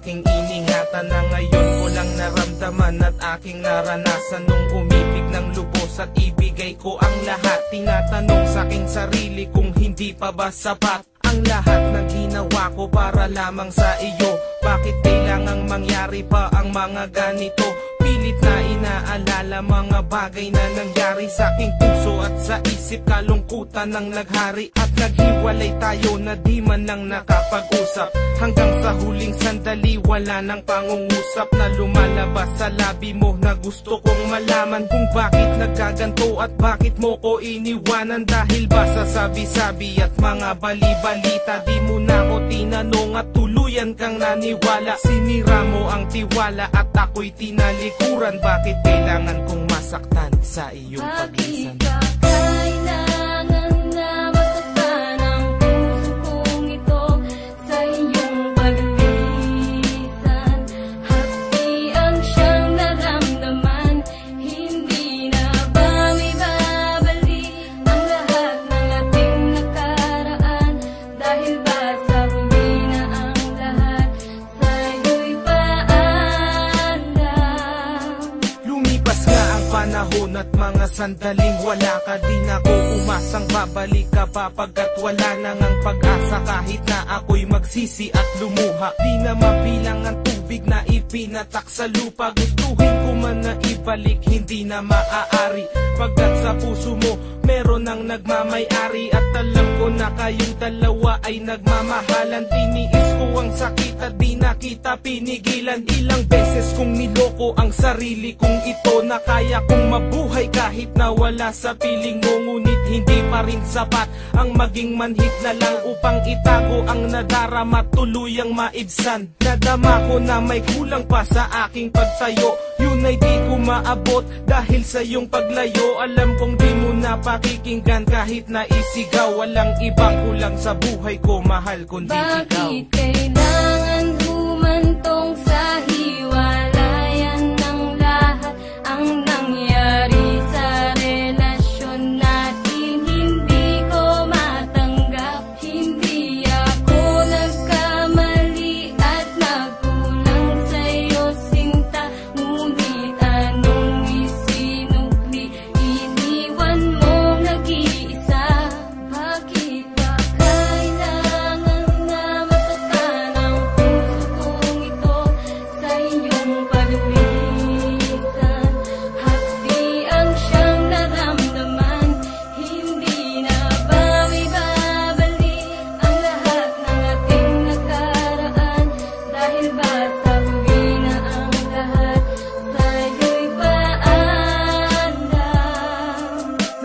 aking iningatan na ngayon ko lang naramdaman at aking naranasan nung umibig ng lubos at ibigay ko ang lahat. Tinatanong sa aking sarili kung hindi pa ba sapat ang lahat ng ginawa ko para lamang sa iyo. Bakit kailangang mangyari pa ang mga ganito? Pilit na inaalala mga bagay na nangyari sa aking puso at sa isip. Kalungkutan ng naghari at naghiwalay tayo na di man lang nakapag-usap. Hanggang sa huling sandali wala nang pangungusap na lumalabas sa labi mo na gusto kong malaman kung bakit nagkaganto at bakit mo ko iniwanan. Dahil ba sa sabi-sabi at mga bali-balita di mo na ko tinanong at tuluyan kang naniwala. Sinira mo ang tiwala at ako'y tinalikuran. Bakit kailangan kong masaktan sa iyong paglisan? Bakit ka kailangan na masaktan ang puso kong ito sa iyong paglisan? Hati ang siyang naramdaman, hindi na ba may babalik ang lahat ng ating nakaraan? Dahil ba sa huli na ang lahat sa'yo'y paalam? Lumipas nga ang panahon at mga sandaling wala ka. Di na ko umasang babalik ka pa pagkat wala nang ang pag-asa. Kahit na ako'y magsisi at lumuha, di na mabilang ang tubig na ipinatak sa lupa. Gustuhin ko man na ibalik, hindi na maaari pagkat sa puso mo meron ang nagmamay-ari. At alam ko na kayong dalawa ay nagmamahalan. Tiniis ko ang sakit at di na kita pinigilan. Ilang beses kong niloko ang sarili kong ito na kaya kong mabuhay kahit na wala sa piling mo. Ngunit hindi pa rin sapat ang maging manhid na lang upang itago ang nadarama, tuluyang maibsan. Nadama ko na may kulang pa sa aking pagtayo, yun ay di ko maabot dahil sa iyong paglayo. Alam kong di mo na pakikinggan kahit na isigaw. Walang ibang kulang sa buhay ko, mahal, kundi ikaw. Bakit kailangan humantong sa hiwalayan ng lahat ang nangyari sa relasyon natin? Hindi ko matanggap, hindi ako nagkamali at nagkulang sa'yo sinta. Ngunit anong isinukli, iniwan mong nag-iisa. Bakit ba kailangan na masaktan ang puso kong ito sa iyong paglisan? Hati ang siyang naramdaman, hindi na ba may babalik ang lahat ng ating nakaraan? Dahil ba sa huli na ang lahat sa'yo'y paalam?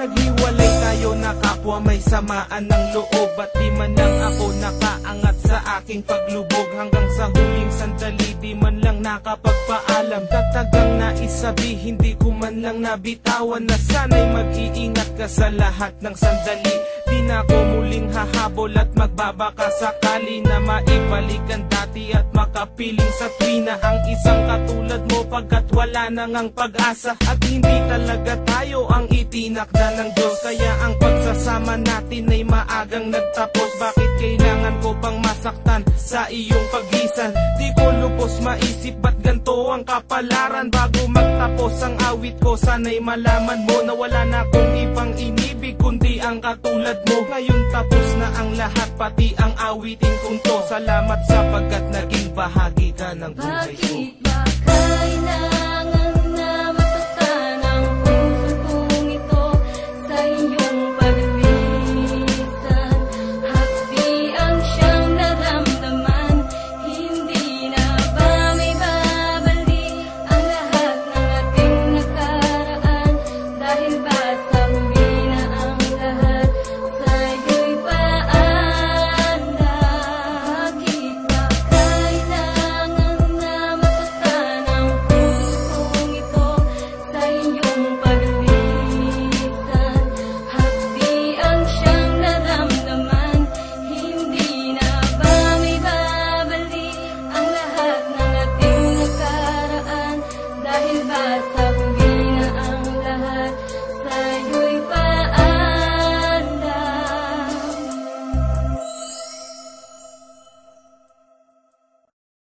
Naghiwalay tayo na kapwa may samaan ng loob, at di man lang ako nakaangat sa aking paglubog. Hanggang sa huling sandali di man lang nakapagpaalam. Tatagang naisabi, hindi ko man lang nabitawan na sana'y mag-iingat ka sa lahat ng sandali. Di na ako muling hahabol at magbabaka sakali na maibalik ang dati at makapiling sa tuwina ang isang katulad mo pagkat wala nang ang pag-asa. At hindi talaga tayo ang itinakda ng Diyos, kaya ang pagsasama natin ay maagang nagtapos. Bakit kailangan ko pang masaktan sa iyong paglisan? Di ko lubos maisip ba't ganito ang kapalaran. Bago magtapos ang awit ko, sana'y malaman mo na wala na akong ibang inibig kundi ang katulad mo. Ngayon tapos na ang lahat, pati ang awitin kong to. Salamat sapagkat naging bahagi ka ng buhay ko. Bakit ba kailangan